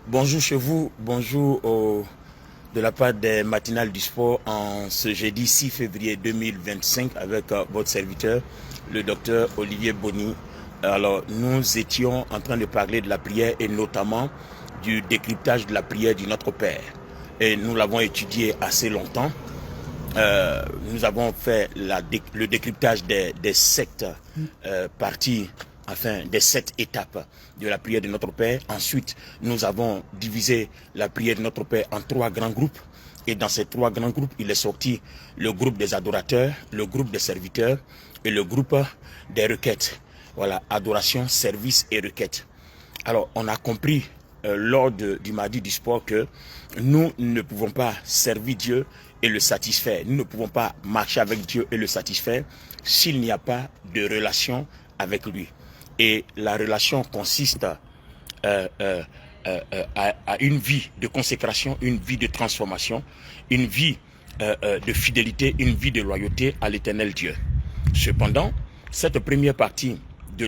Bonjour chez vous, de la part des matinales du sport en ce jeudi 6 février 2025 avec votre serviteur, le docteur Olivier Bonny. Alors, nous étions en train de parler de la prière et notamment du décryptage de la prière du Notre Père. Et nous l'avons étudié assez longtemps. Nous avons fait le décryptage des sept parties, enfin des 7 étapes de la prière de notre Père. Ensuite, nous avons divisé la prière de notre Père en 3 grands groupes. Et dans ces 3 grands groupes, il est sorti le groupe des adorateurs, le groupe des serviteurs et le groupe des requêtes. Voilà, adoration, service et requête. Alors, on a compris lors du mardi du sport que nous ne pouvons pas servir Dieu et le satisfaire. Nous ne pouvons pas marcher avec Dieu et le satisfaire s'il n'y a pas de relation avec lui. Et la relation consiste à une vie de consécration, une vie de transformation, une vie de fidélité, une vie de loyauté à l'éternel Dieu. Cependant, cette première partie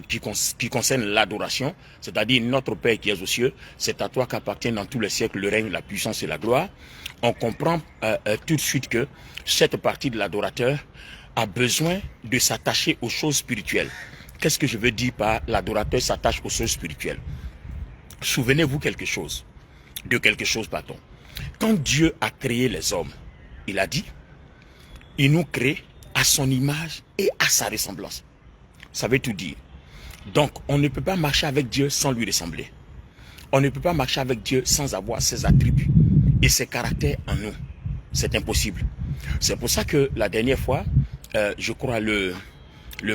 qui concerne l'adoration, c'est-à-dire notre Père qui est aux cieux, c'est à toi qu'appartient dans tous les siècles le règne, la puissance et la gloire. On comprend tout de suite que cette partie de l'adorateur a besoin de s'attacher aux choses spirituelles. Qu'est-ce que je veux dire par l'adorateur s'attache aux choses spirituelles? Souvenez-vous de quelque chose, pardon. Quand Dieu a créé les hommes, il a dit, il nous crée à son image et à sa ressemblance. Ça veut tout dire. Donc, on ne peut pas marcher avec Dieu sans lui ressembler. On ne peut pas marcher avec Dieu sans avoir ses attributs et ses caractères en nous. C'est impossible. C'est pour ça que la dernière fois, je crois le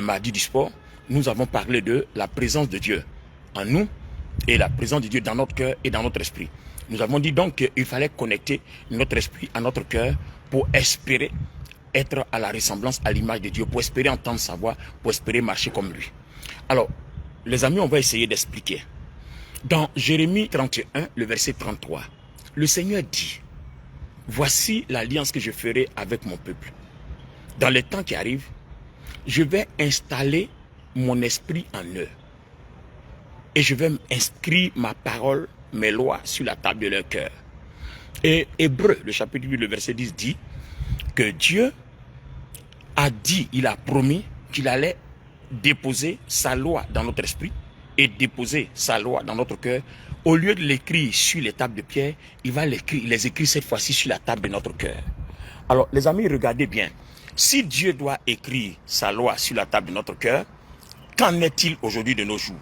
mardi du sport, nous avons parlé de la présence de Dieu en nous et la présence de Dieu dans notre cœur et dans notre esprit. Nous avons dit donc qu'il fallait connecter notre esprit à notre cœur pour espérer être à la ressemblance, à l'image de Dieu, pour espérer entendre sa voix, pour espérer marcher comme lui. Alors, les amis, on va essayer d'expliquer. Dans Jérémie 31, le verset 33, le Seigneur dit, « Voici l'alliance que je ferai avec mon peuple. Dans les temps qui arrivent, je vais installer mon esprit en eux. Et je vais inscrire ma parole, mes lois sur la table de leur cœur. » Et Hébreu, le chapitre 8, le verset 10 dit que Dieu a dit, il a promis qu'il allait déposer sa loi dans notre esprit et déposer sa loi dans notre cœur. Au lieu de l'écrire sur les tables de pierre, il va les écrire cette fois-ci sur la table de notre cœur. Alors, les amis, regardez bien. Si Dieu doit écrire sa loi sur la table de notre cœur, qu'en est-il aujourd'hui de nos jours?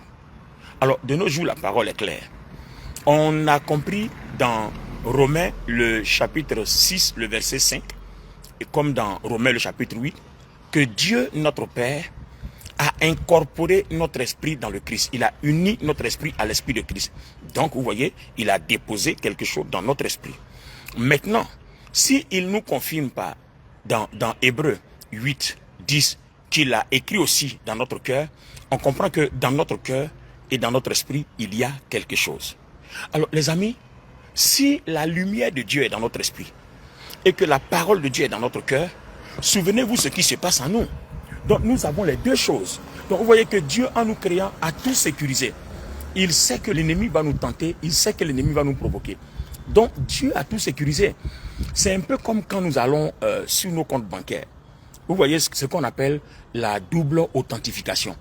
Alors, de nos jours, la parole est claire. On a compris dans Romains, le chapitre 6, le verset 5, et comme dans Romains, le chapitre 8, que Dieu, notre Père, a incorporé notre esprit dans le Christ. Il a uni notre esprit à l'esprit de Christ. Donc, vous voyez, il a déposé quelque chose dans notre esprit. Maintenant, s'il ne nous confirme pas dans Hébreu 8, 10, qu'il a écrit aussi dans notre cœur, on comprend que dans notre cœur et dans notre esprit, il y a quelque chose. Alors, les amis, si la lumière de Dieu est dans notre esprit et que la parole de Dieu est dans notre cœur, souvenez-vous ce qui se passe en nous. Donc nous avons les deux choses. Donc vous voyez que Dieu, en nous créant, a tout sécurisé. Il sait que l'ennemi va nous tenter, il sait que l'ennemi va nous provoquer. Donc Dieu a tout sécurisé. C'est un peu comme quand nous allons sur nos comptes bancaires. Vous voyez ce qu'on appelle la double authentification.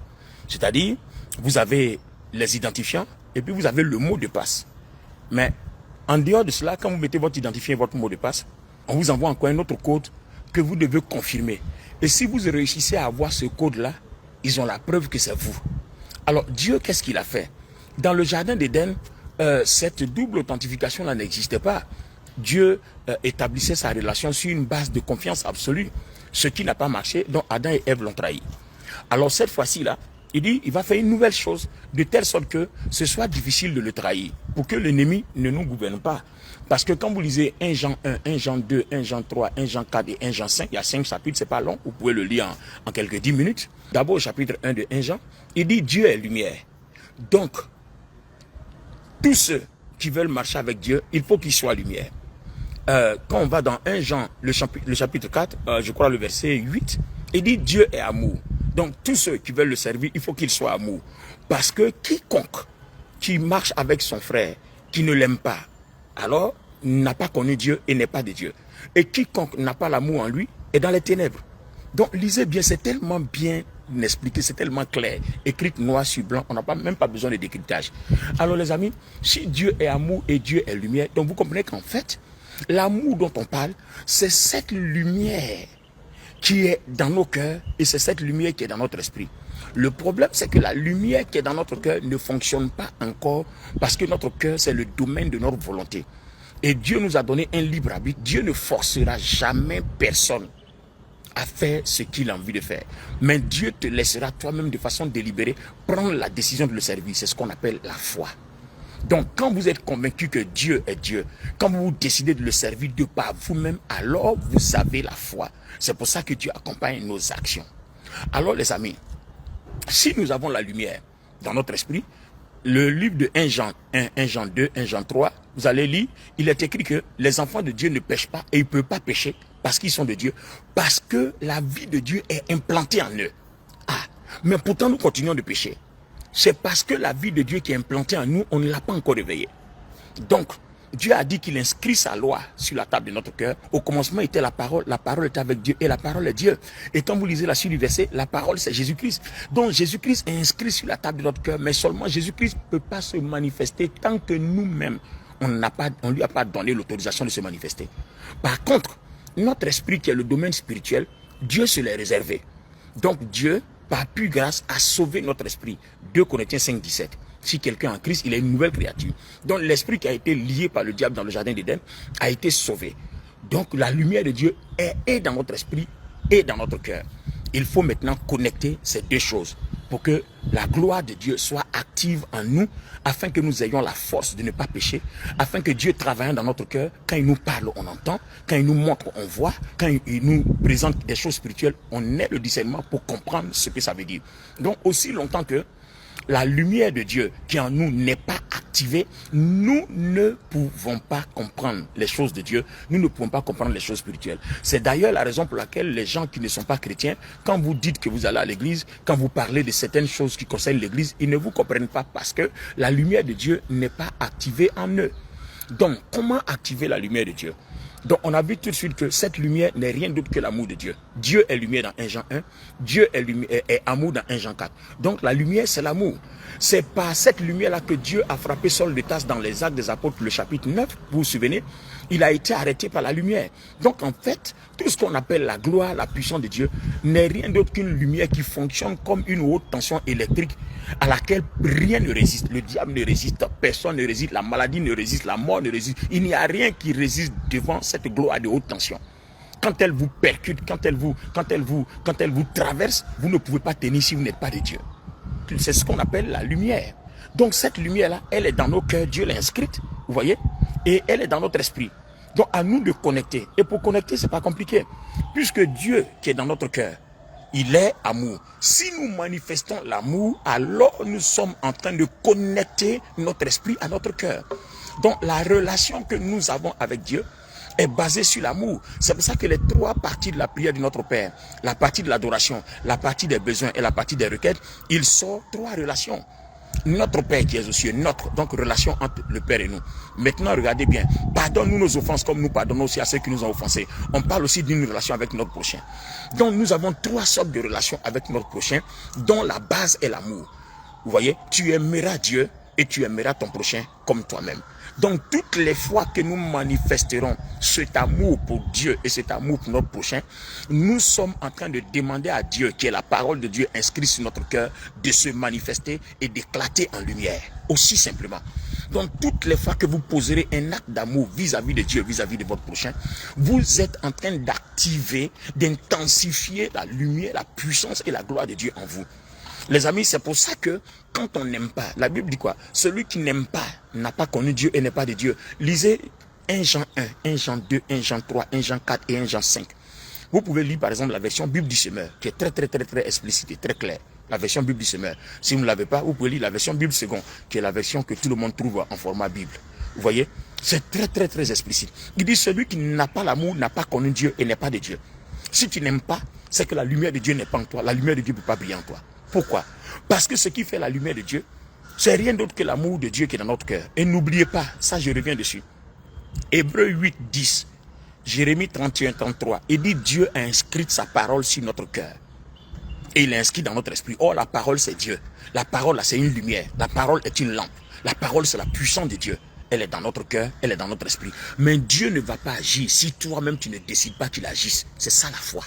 C'est-à-dire, vous avez les identifiants et puis vous avez le mot de passe. Mais en dehors de cela, quand vous mettez votre identifiant et votre mot de passe, on vous envoie encore un autre code que vous devez confirmer. Et si vous réussissez à avoir ce code-là, ils ont la preuve que c'est vous. Alors, Dieu, qu'est-ce qu'il a fait? Dans le jardin d'Éden, cette double authentification-là n'existait pas. Dieu établissait sa relation sur une base de confiance absolue. Ce qui n'a pas marché, dont Adam et Ève l'ont trahi. Alors, cette fois-ci-là, il dit, il va faire une nouvelle chose, de telle sorte que ce soit difficile de le trahir, pour que l'ennemi ne nous gouverne pas. Parce que quand vous lisez 1 Jean 1, 1 Jean 2, 1 Jean 3, 1 Jean 4 et 1 Jean 5, il y a 5 chapitres, c'est pas long, vous pouvez le lire en quelques 10 minutes. D'abord, au chapitre 1 de 1 Jean, il dit Dieu est lumière. Donc, tous ceux qui veulent marcher avec Dieu, il faut qu'ils soient lumière. Quand on va dans 1 Jean, le chapitre 4, je crois le verset 8, il dit Dieu est amour. Donc, tous ceux qui veulent le servir, il faut qu'ils soient amour. Parce que quiconque qui marche avec son frère qui ne l'aime pas, alors n'a pas connu Dieu et n'est pas de Dieu. Et quiconque n'a pas l'amour en lui est dans les ténèbres. Donc lisez bien, c'est tellement bien expliqué, c'est tellement clair, écrit noir sur blanc, on n'a même pas besoin de décryptage. Alors les amis, si Dieu est amour et Dieu est lumière, donc vous comprenez qu'en fait, l'amour dont on parle, c'est cette lumière qui est dans nos cœurs et c'est cette lumière qui est dans notre esprit. Le problème, c'est que la lumière qui est dans notre cœur ne fonctionne pas encore parce que notre cœur, c'est le domaine de notre volonté. Et Dieu nous a donné un libre arbitre. Dieu ne forcera jamais personne à faire ce qu'il a envie de faire. Mais Dieu te laissera toi-même de façon délibérée prendre la décision de le servir. C'est ce qu'on appelle la foi. Donc quand vous êtes convaincu que Dieu est Dieu, quand vous décidez de le servir de par vous-même, alors vous avez la foi. C'est pour ça que Dieu accompagne nos actions. Alors les amis, si nous avons la lumière dans notre esprit, le livre de 1 Jean 1, 1 Jean 2, 1 Jean 3, vous allez lire, il est écrit que les enfants de Dieu ne pêchent pas et ils ne peuvent pas pécher parce qu'ils sont de Dieu, parce que la vie de Dieu est implantée en eux. Ah, mais pourtant nous continuons de pécher. C'est parce que la vie de Dieu qui est implantée en nous, on ne l'a pas encore réveillée. Donc, Dieu a dit qu'il inscrit sa loi sur la table de notre cœur. Au commencement était la parole était avec Dieu et la parole est Dieu. Et quand vous lisez la suite du verset, la parole c'est Jésus-Christ. Donc Jésus-Christ est inscrit sur la table de notre cœur, mais seulement Jésus-Christ ne peut pas se manifester tant que nous-mêmes, on ne lui a pas donné l'autorisation de se manifester. Par contre, notre esprit qui est le domaine spirituel, Dieu se l'est réservé. Donc Dieu, par pure grâce, a sauvé notre esprit. 2 Corinthiens 5, 17. Si quelqu'un est en Christ, il est une nouvelle créature. Donc l'esprit qui a été lié par le diable dans le jardin d'Éden a été sauvé. Donc la lumière de Dieu est dans notre esprit et dans notre cœur. Il faut maintenant connecter ces deux choses pour que la gloire de Dieu soit active en nous, afin que nous ayons la force de ne pas pécher, afin que Dieu travaillant dans notre cœur, quand il nous parle, on entend, quand il nous montre, on voit, quand il nous présente des choses spirituelles, on ait le discernement pour comprendre ce que ça veut dire. Donc aussi longtemps que la lumière de Dieu qui en nous n'est pas activée, nous ne pouvons pas comprendre les choses de Dieu, nous ne pouvons pas comprendre les choses spirituelles. C'est d'ailleurs la raison pour laquelle les gens qui ne sont pas chrétiens, quand vous dites que vous allez à l'église, quand vous parlez de certaines choses qui concernent l'église, ils ne vous comprennent pas parce que la lumière de Dieu n'est pas activée en eux. Donc, comment activer la lumière de Dieu? Donc on a vu tout de suite que cette lumière n'est rien d'autre que l'amour de Dieu. Dieu est lumière dans 1 Jean 1, Dieu est amour dans 1 Jean 4. Donc la lumière c'est l'amour. C'est par cette lumière-là que Dieu a frappé Saul de Tarse dans les Actes des Apôtres, le chapitre 9, vous vous souvenez, il a été arrêté par la lumière. Donc en fait, tout ce qu'on appelle la gloire, la puissance de Dieu n'est rien d'autre qu'une lumière qui fonctionne comme une haute tension électrique à laquelle rien ne résiste. Le diable ne résiste, personne ne résiste, la maladie ne résiste, la mort ne résiste. Il n'y a rien qui résiste devant cette gloire de haute tension. Quand elle vous percute, quand elle vous traverse, vous ne pouvez pas tenir si vous n'êtes pas de Dieu. C'est ce qu'on appelle la lumière. Donc cette lumière-là, elle est dans nos cœurs, Dieu l'a inscrite, vous voyez, et elle est dans notre esprit. Donc à nous de connecter. Et pour connecter, c'est pas compliqué. Puisque Dieu qui est dans notre cœur, il est amour. Si nous manifestons l'amour, alors nous sommes en train de connecter notre esprit à notre cœur. Donc la relation que nous avons avec Dieu est basée sur l'amour. C'est pour ça que les trois parties de la prière de notre Père, la partie de l'adoration, la partie des besoins et la partie des requêtes, il sort trois relations. Notre Père qui est aux cieux, donc relation entre le Père et nous. Maintenant, regardez bien, pardonne-nous nos offenses comme nous pardonnons aussi à ceux qui nous ont offensés. On parle aussi d'une relation avec notre prochain. Donc nous avons trois sortes de relations avec notre prochain, dont la base est l'amour. Vous voyez, tu aimeras Dieu et tu aimeras ton prochain comme toi-même. Donc toutes les fois que nous manifesterons cet amour pour Dieu et cet amour pour notre prochain, nous sommes en train de demander à Dieu, qui est la parole de Dieu inscrite sur notre cœur, de se manifester et d'éclater en lumière, aussi simplement. Donc toutes les fois que vous poserez un acte d'amour vis-à-vis de Dieu, vis-à-vis de votre prochain, vous êtes en train d'activer, d'intensifier la lumière, la puissance et la gloire de Dieu en vous. Les amis, c'est pour ça que quand on n'aime pas, la Bible dit quoi? Celui qui n'aime pas n'a pas connu Dieu et n'est pas de Dieu. Lisez 1 Jean 1, 1 Jean 2, 1 Jean 3, 1 Jean 4 et 1 Jean 5. Vous pouvez lire par exemple la version Bible du Semeur, qui est très explicite, très claire. La version Bible du Semeur. Si vous ne l'avez pas, vous pouvez lire la version Bible second, qui est la version que tout le monde trouve en format Bible. Vous voyez? C'est très explicite. Il dit celui qui n'a pas l'amour n'a pas connu Dieu et n'est pas de Dieu. Si tu n'aimes pas, c'est que la lumière de Dieu n'est pas en toi. La lumière de Dieu ne peut pas briller en toi. Pourquoi? Parce que ce qui fait la lumière de Dieu, C'est rien d'autre que l'amour de Dieu qui est dans notre cœur. Et n'oubliez pas, ça je reviens dessus. Hébreux 8, 10, Jérémie 31, 33. Il dit Dieu a inscrit sa parole sur notre cœur. Et il est inscrit dans notre esprit. Or, la parole, c'est Dieu. La parole, c'est une lumière. La parole est une lampe. La parole, c'est la puissance de Dieu. Elle est dans notre cœur, elle est dans notre esprit. Mais Dieu ne va pas agir si toi-même tu ne décides pas qu'il agisse. C'est ça la foi.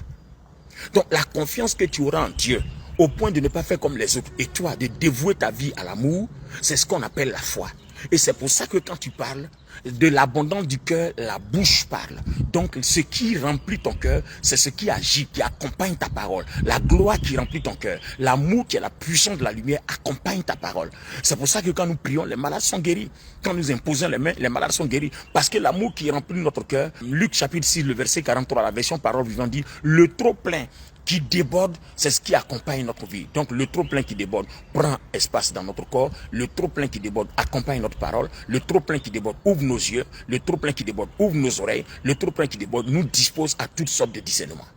Donc, la confiance que tu auras en Dieu, au point de ne pas faire comme les autres, et toi, de dévouer ta vie à l'amour, c'est ce qu'on appelle la foi. Et c'est pour ça que quand tu parles, de l'abondance du cœur, la bouche parle. Donc, ce qui remplit ton cœur, c'est ce qui agit, qui accompagne ta parole. La gloire qui remplit ton cœur, l'amour qui est la puissance de la lumière, accompagne ta parole. C'est pour ça que quand nous prions, les malades sont guéris. Quand nous imposons les mains, les malades sont guéris. Parce que l'amour qui remplit notre cœur, Luc chapitre 6, le verset 43, la version parole vivante dit, le trop plein qui déborde, c'est ce qui accompagne notre vie. Donc le trop plein qui déborde prend espace dans notre corps, le trop plein qui déborde accompagne notre parole, le trop plein qui déborde ouvre nos yeux, le trop plein qui déborde ouvre nos oreilles, le trop plein qui déborde nous dispose à toutes sortes de discernements.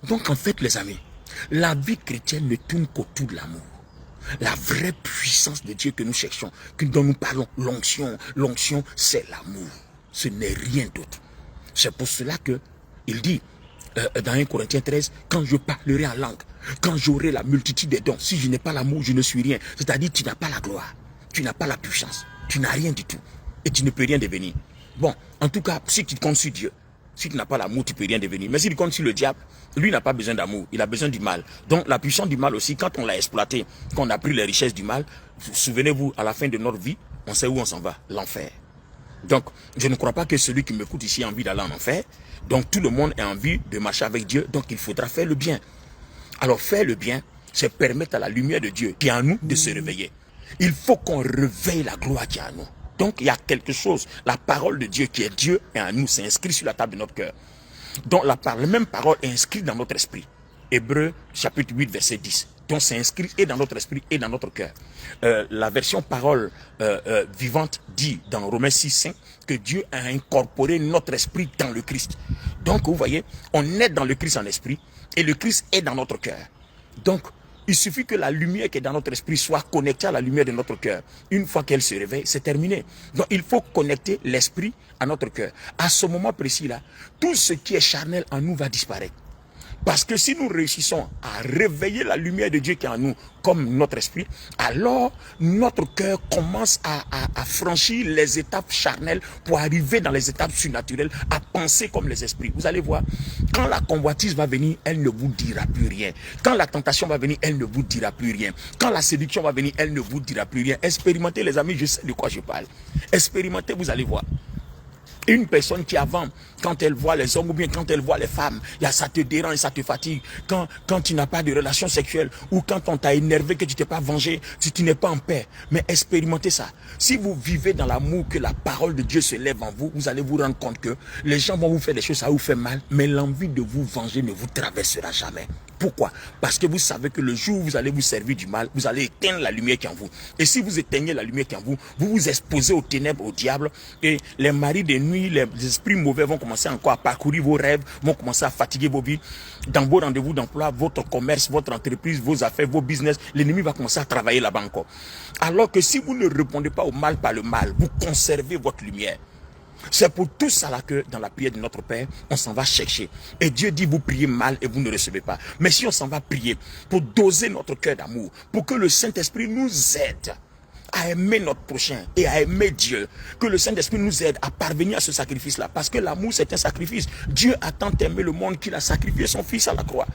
Donc en fait les amis, la vie chrétienne ne tourne qu'autour de l'amour. La vraie puissance de Dieu que nous cherchons, dont nous parlons, l'onction c'est l'amour, ce n'est rien d'autre. C'est pour cela que il dit dans 1 Corinthiens 13, quand je parlerai en langue, quand j'aurai la multitude des dons, si je n'ai pas l'amour, je ne suis rien. C'est-à-dire, tu n'as pas la gloire, tu n'as pas la puissance, tu n'as rien du tout. Et tu ne peux rien devenir. Bon, en tout cas, si tu comptes sur Dieu, si tu n'as pas l'amour, tu ne peux rien devenir. Mais si tu comptes sur le diable, lui n'a pas besoin d'amour, il a besoin du mal. Donc la puissance du mal aussi, quand on l'a exploité, quand on a pris les richesses du mal, souvenez-vous, à la fin de notre vie, on sait où on s'en va, l'enfer. Donc, je ne crois pas que celui qui m'écoute ici a envie d'aller en enfer. Donc, tout le monde a envie de marcher avec Dieu. Donc, il faudra faire le bien. Alors, faire le bien, c'est permettre à la lumière de Dieu qui est en nous de se réveiller. Il faut qu'on réveille la gloire qui est en nous. Donc, il y a quelque chose. La parole de Dieu qui est Dieu est en nous. C'est inscrit sur la table de notre cœur. Donc, la même parole est inscrite dans notre esprit. Hébreux, chapitre 8, verset 10. Donc, c'est inscrit et dans notre esprit et dans notre cœur. La version parole vivante dit dans Romains 6, 5 que Dieu a incorporé notre esprit dans le Christ. Donc, vous voyez, on est dans le Christ en esprit et le Christ est dans notre cœur. Donc, il suffit que la lumière qui est dans notre esprit soit connectée à la lumière de notre cœur. Une fois qu'elle se réveille, c'est terminé. Donc, il faut connecter l'esprit à notre cœur. À ce moment précis-là, tout ce qui est charnel en nous va disparaître. Parce que si nous réussissons à réveiller la lumière de Dieu qui est en nous comme notre esprit, alors notre cœur commence à franchir les étapes charnelles pour arriver dans les étapes surnaturelles, à penser comme les esprits. Vous allez voir, quand la convoitise va venir, elle ne vous dira plus rien. Quand la tentation va venir, elle ne vous dira plus rien. Quand la séduction va venir, elle ne vous dira plus rien. Expérimentez les amis, je sais de quoi je parle. Expérimentez, vous allez voir. Une personne qui avant, quand elle voit les hommes ou bien quand elle voit les femmes, ça te dérange, ça te fatigue. Quand tu n'as pas de relation sexuelle ou quand on t'a énervé, que tu t'es pas vengé, si tu n'es pas en paix. Mais expérimentez ça. Si vous vivez dans l'amour, que la parole de Dieu se lève en vous, vous allez vous rendre compte que les gens vont vous faire des choses, ça vous fait mal, mais l'envie de vous venger ne vous traversera jamais. Pourquoi? Parce que vous savez que le jour où vous allez vous servir du mal, vous allez éteindre la lumière qui est en vous. Et si vous éteignez la lumière qui est en vous, vous vous exposez aux ténèbres, au diable, et les maris de nuit, les esprits mauvais vont commencer encore à parcourir vos rêves, vont commencer à fatiguer vos vies. Dans vos rendez-vous d'emploi, votre commerce, votre entreprise, vos affaires, vos business, l'ennemi va commencer à travailler là-bas encore. Alors que si vous ne répondez pas au mal par le mal, vous conservez votre lumière. C'est pour tout ça là que dans la prière de notre Père, on s'en va chercher. Et Dieu dit, vous priez mal et vous ne recevez pas. Mais si on s'en va prier pour doser notre cœur d'amour, pour que le Saint-Esprit nous aide à aimer notre prochain et à aimer Dieu, que le Saint-Esprit nous aide à parvenir à ce sacrifice-là. Parce que l'amour, c'est un sacrifice. Dieu a tant aimé le monde qu'il a sacrifié son Fils à la croix.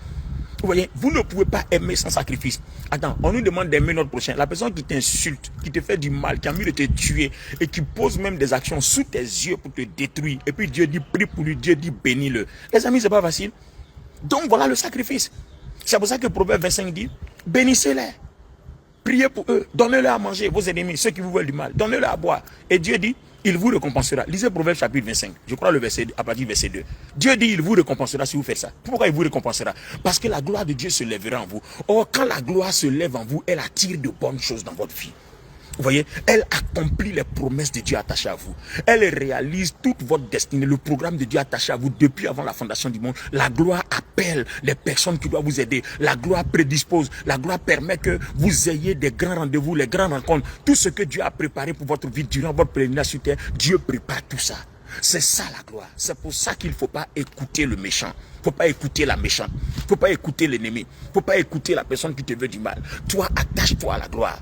Vous voyez, vous ne pouvez pas aimer sans sacrifice. Attends, on nous demande d'aimer notre prochain. La personne qui t'insulte, qui te fait du mal, qui a envie de te tuer et qui pose même des actions sous tes yeux pour te détruire. Et puis Dieu dit, prie pour lui, Dieu dit, bénis-le. Les amis, c'est pas facile. Donc voilà le sacrifice. C'est pour ça que Proverbe 25 dit, bénissez-les. Priez pour eux, donnez-leur à manger, vos ennemis, ceux qui vous veulent du mal, donnez-leur à boire. Et Dieu dit, il vous récompensera. Lisez Proverbe chapitre 25, je crois le verset, à partir du verset 2. Dieu dit, il vous récompensera si vous faites ça. Pourquoi il vous récompensera? Parce que la gloire de Dieu se lèvera en vous. Or, quand la gloire se lève en vous, elle attire de bonnes choses dans votre vie. Vous voyez, elle accomplit les promesses de Dieu attachées à vous. Elle réalise toute votre destinée, le programme de Dieu attaché à vous depuis avant la fondation du monde. La gloire appelle les personnes qui doivent vous aider. La gloire prédispose. La gloire permet que vous ayez des grands rendez-vous, les grandes rencontres. Tout ce que Dieu a préparé pour votre vie durant votre pèlerinage sur terre, Dieu prépare tout ça. C'est ça la gloire. C'est pour ça qu'il ne faut pas écouter le méchant. Il ne faut pas écouter la méchante. Il ne faut pas écouter l'ennemi. Il ne faut pas écouter la personne qui te veut du mal. Toi, attache-toi à la gloire.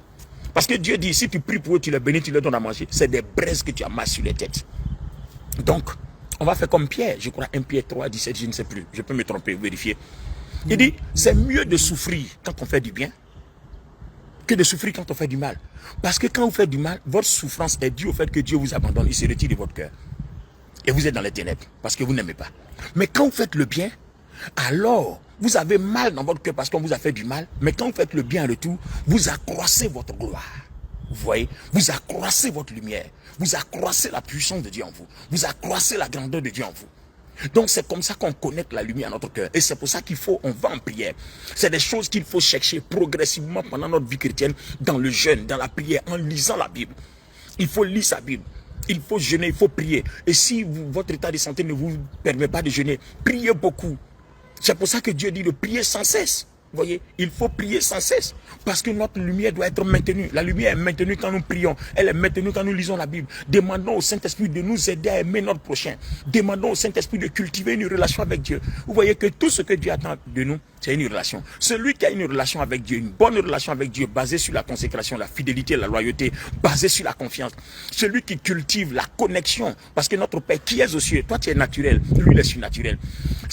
Parce que Dieu dit, si tu pries pour eux, tu les bénis, tu leur donnes à manger. C'est des braises que tu amasses sur les têtes. Donc, on va faire comme Pierre. Je crois 1 Pierre 3, 17, je ne sais plus. Je peux me tromper, vérifier. Il dit, c'est mieux de souffrir quand on fait du bien que de souffrir quand on fait du mal. Parce que quand vous faites du mal, votre souffrance est due au fait que Dieu vous abandonne. Il se retire de votre cœur. Et vous êtes dans les ténèbres parce que vous n'aimez pas. Mais quand vous faites le bien, alors vous avez mal dans votre cœur parce qu'on vous a fait du mal. Mais quand vous faites le bien en retour, vous accroissez votre gloire. Vous voyez, vous accroissez votre lumière. Vous accroissez la puissance de Dieu en vous. Vous accroissez la grandeur de Dieu en vous. Donc c'est comme ça qu'on connecte la lumière à notre cœur. Et c'est pour ça qu'il faut, on va en prière. C'est des choses qu'il faut chercher progressivement pendant notre vie chrétienne, dans le jeûne, dans la prière, en lisant la Bible. Il faut lire sa Bible. Il faut jeûner, il faut prier. Et si votre état de santé ne vous permet pas de jeûner, priez beaucoup. C'est pour ça que Dieu dit de prier sans cesse. Vous voyez, il faut prier sans cesse. Parce que notre lumière doit être maintenue. La lumière est maintenue quand nous prions. Elle est maintenue quand nous lisons la Bible. Demandons au Saint-Esprit de nous aider à aimer notre prochain. Demandons au Saint-Esprit de cultiver une relation avec Dieu. Vous voyez que tout ce que Dieu attend de nous, c'est une relation. Celui qui a une relation avec Dieu, une bonne relation avec Dieu, basée sur la consécration, la fidélité, la loyauté, basée sur la confiance. Celui qui cultive la connexion. Parce que notre Père qui est aux cieux, toi tu es naturel, lui il est surnaturel.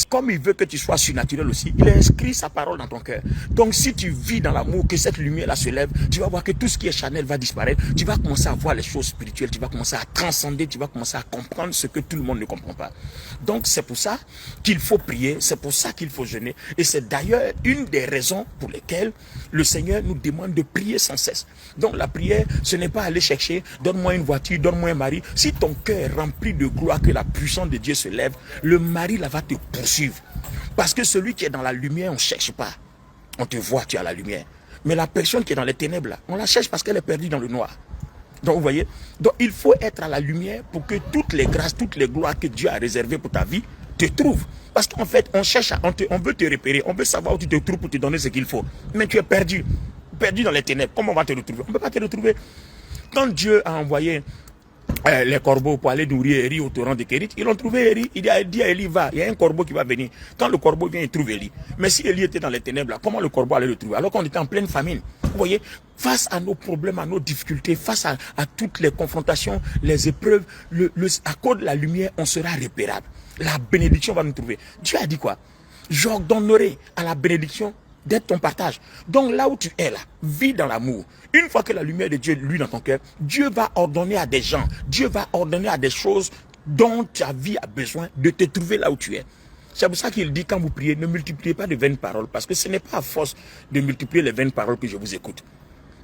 Comme il veut que tu sois surnaturel aussi, il a inscrit sa parole dans ton cœur. Donc si tu vis dans l'amour, que cette lumière-là se lève, tu vas voir que tout ce qui est charnel va disparaître. Tu vas commencer à voir les choses spirituelles, tu vas commencer à transcender, tu vas commencer à comprendre ce que tout le monde ne comprend pas. Donc c'est pour ça qu'il faut prier, c'est pour ça qu'il faut jeûner. Et c'est d'ailleurs une des raisons pour lesquelles le Seigneur nous demande de prier sans cesse. Donc la prière, ce n'est pas aller chercher, donne-moi une voiture, donne-moi un mari. Si ton cœur est rempli de gloire, que la puissance de Dieu se lève, le mari là va te poursuivre. Parce que celui qui est dans la lumière, on ne cherche pas. On te voit, tu as la lumière. Mais la personne qui est dans les ténèbres, là, on la cherche parce qu'elle est perdue dans le noir. Donc, vous voyez, donc il faut être à la lumière pour que toutes les grâces, toutes les gloires que Dieu a réservées pour ta vie te trouvent. Parce qu'en fait, on cherche, on veut te repérer, on veut savoir où tu te trouves pour te donner ce qu'il faut. Mais tu es perdu, perdu dans les ténèbres. Comment on va te retrouver? On ne peut pas te retrouver. Quand Dieu a envoyé les corbeaux pour aller nourrir Élie au torrent de Kérit, ils ont trouvé Élie. Il a dit à Élie, va, il y a un corbeau qui va venir. Quand le corbeau vient, il trouve Élie. Mais si Élie était dans les ténèbres, là, comment le corbeau allait le trouver? Alors qu'on était en pleine famine. Vous voyez, face à nos problèmes, à nos difficultés, face à toutes les confrontations, les épreuves, à cause de la lumière, on sera repérable. La bénédiction va nous trouver. Dieu a dit quoi? J'ordonnerai à la bénédiction d'être ton partage. Donc là où tu es là, vis dans l'amour. Une fois que la lumière de Dieu luit dans ton cœur, Dieu va ordonner à des gens, Dieu va ordonner à des choses dont ta vie a besoin de te trouver là où tu es. C'est pour ça qu'il dit, quand vous priez, ne multipliez pas de vaines paroles, parce que ce n'est pas à force de multiplier les vaines paroles que je vous écoute.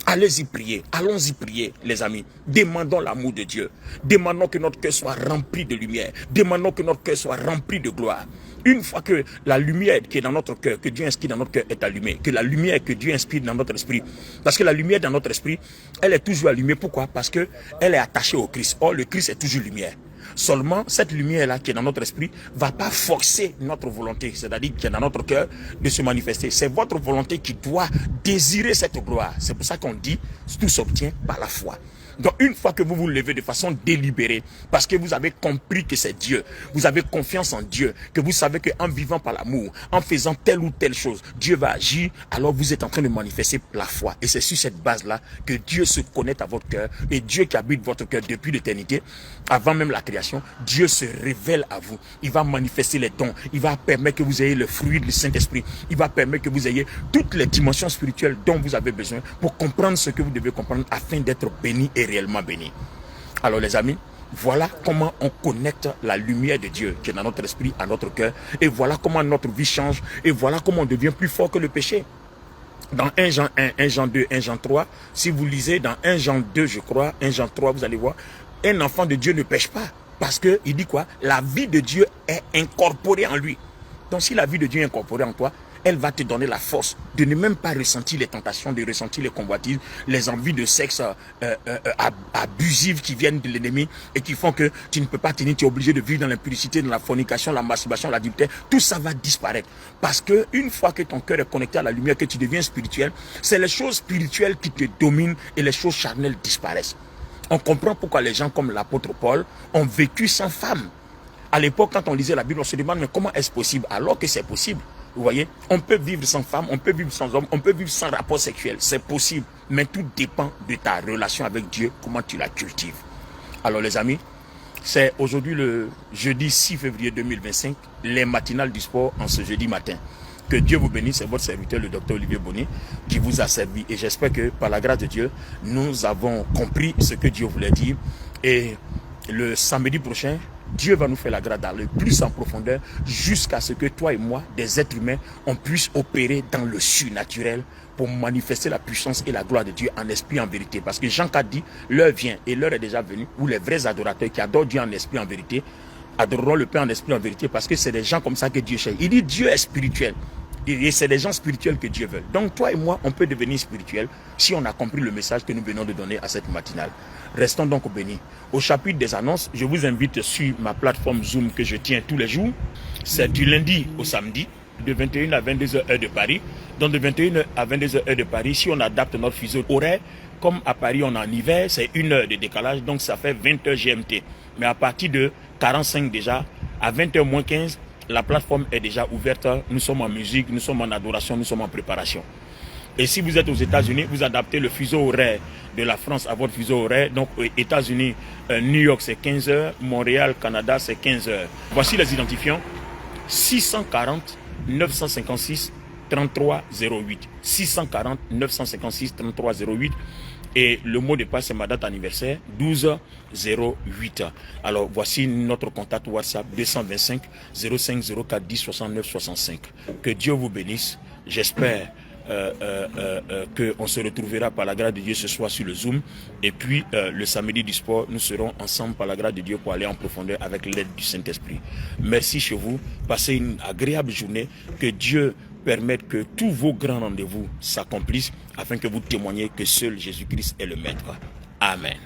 Allez-y prier, allons-y prier, les amis. Demandons l'amour de Dieu. Demandons que notre cœur soit rempli de lumière. Demandons que notre cœur soit rempli de gloire. Une fois que la lumière qui est dans notre cœur, que Dieu inspire dans notre cœur est allumée, que la lumière que Dieu inspire dans notre esprit, parce que la lumière dans notre esprit, elle est toujours allumée. Pourquoi? Parce qu'elle est attachée au Christ. Or, le Christ est toujours lumière. Seulement, cette lumière-là qui est dans notre esprit ne va pas forcer notre volonté, c'est-à-dire qui est dans notre cœur, de se manifester. C'est votre volonté qui doit désirer cette gloire. C'est pour ça qu'on dit, tout s'obtient par la foi. Donc une fois que vous vous levez de façon délibérée, parce que vous avez compris que c'est Dieu, vous avez confiance en Dieu, que vous savez qu'en vivant par l'amour, en faisant telle ou telle chose, Dieu va agir, alors vous êtes en train de manifester la foi. Et c'est sur cette base-là que Dieu se connecte à votre cœur. Et Dieu qui habite votre cœur depuis l'éternité, avant même la création, Dieu se révèle à vous. Il va manifester les dons. Il va permettre que vous ayez le fruit du Saint-Esprit. Il va permettre que vous ayez toutes les dimensions spirituelles dont vous avez besoin pour comprendre ce que vous devez comprendre afin d'être béni et réellement béni. Alors les amis, voilà comment on connecte la lumière de Dieu qui est dans notre esprit à notre cœur. Et voilà comment notre vie change. Et voilà comment on devient plus fort que le péché. Dans 1 Jean 1, 1 Jean 2, 1 Jean 3, si vous lisez dans 1 Jean 2, je crois, 1 Jean 3, vous allez voir, un enfant de Dieu ne pêche pas. Parce qu'il dit quoi? La vie de Dieu est incorporée en lui. Donc si la vie de Dieu est incorporée en toi, elle va te donner la force de ne même pas ressentir les tentations, de ressentir les convoitises, les envies de sexe abusives qui viennent de l'ennemi et qui font que tu ne peux pas tenir, tu es obligé de vivre dans l'impudicité, dans la fornication, la masturbation, l'adultère. Tout ça va disparaître. Parce que une fois que ton cœur est connecté à la lumière, que tu deviens spirituel, c'est les choses spirituelles qui te dominent et les choses charnelles disparaissent. On comprend pourquoi les gens comme l'apôtre Paul ont vécu sans femme. À l'époque, quand on lisait la Bible, on se demande mais comment est-ce possible? Alors que c'est possible. Vous voyez, on peut vivre sans femme, on peut vivre sans homme, on peut vivre sans rapport sexuel. C'est possible. Mais tout dépend de ta relation avec Dieu, comment tu la cultives. Alors les amis, c'est aujourd'hui le jeudi 6 février 2025, les matinales du sport en ce jeudi matin. Que Dieu vous bénisse, c'est votre serviteur, le docteur Olivier Bonny, qui vous a servi. Et j'espère que par la grâce de Dieu, nous avons compris ce que Dieu voulait dire. Et le samedi prochain, Dieu va nous faire la grâce d'aller plus en profondeur jusqu'à ce que toi et moi, des êtres humains, on puisse opérer dans le surnaturel pour manifester la puissance et la gloire de Dieu en esprit et en vérité. Parce que Jean 4 dit, l'heure vient et l'heure est déjà venue où les vrais adorateurs qui adorent Dieu en esprit et en vérité adoreront le Père en esprit et en vérité, parce que c'est des gens comme ça que Dieu cherche. Il dit Dieu est spirituel. Et c'est des gens spirituels que Dieu veut. Donc toi et moi, on peut devenir spirituel si on a compris le message que nous venons de donner à cette matinale. Restons donc bénis. Au chapitre des annonces, je vous invite sur ma plateforme Zoom que je tiens tous les jours. C'est du lundi au samedi, de 21 à 22h heure de Paris. Donc de 21h à 22h heure de Paris, si on adapte notre fuseau horaire, comme à Paris on est en hiver, c'est 1 heure de décalage, donc ça fait 20h GMT. Mais à partir de 45 déjà, à 20h moins 15, la plateforme est déjà ouverte. Nous sommes en musique, nous sommes en adoration, nous sommes en préparation. Et si vous êtes aux États-Unis, vous adaptez le fuseau horaire de la France à votre fuseau horaire. Donc aux États-Unis, New York c'est 15h, Montréal, Canada c'est 15h. Voici les identifiants. 640 956 3308. 640 956 3308. Et le mot de passe, c'est ma date anniversaire, 12-08. Alors, voici notre contact WhatsApp, 225 05 04 10 69 65. Que Dieu vous bénisse. J'espère qu'on se retrouvera par la grâce de Dieu ce soir sur le Zoom. Et puis, le samedi du sport, nous serons ensemble par la grâce de Dieu pour aller en profondeur avec l'aide du Saint-Esprit. Merci chez vous. Passez une agréable journée. Que Dieu permettre que tous vos grands rendez-vous s'accomplissent afin que vous témoigniez que seul Jésus-Christ est le Maître. Amen.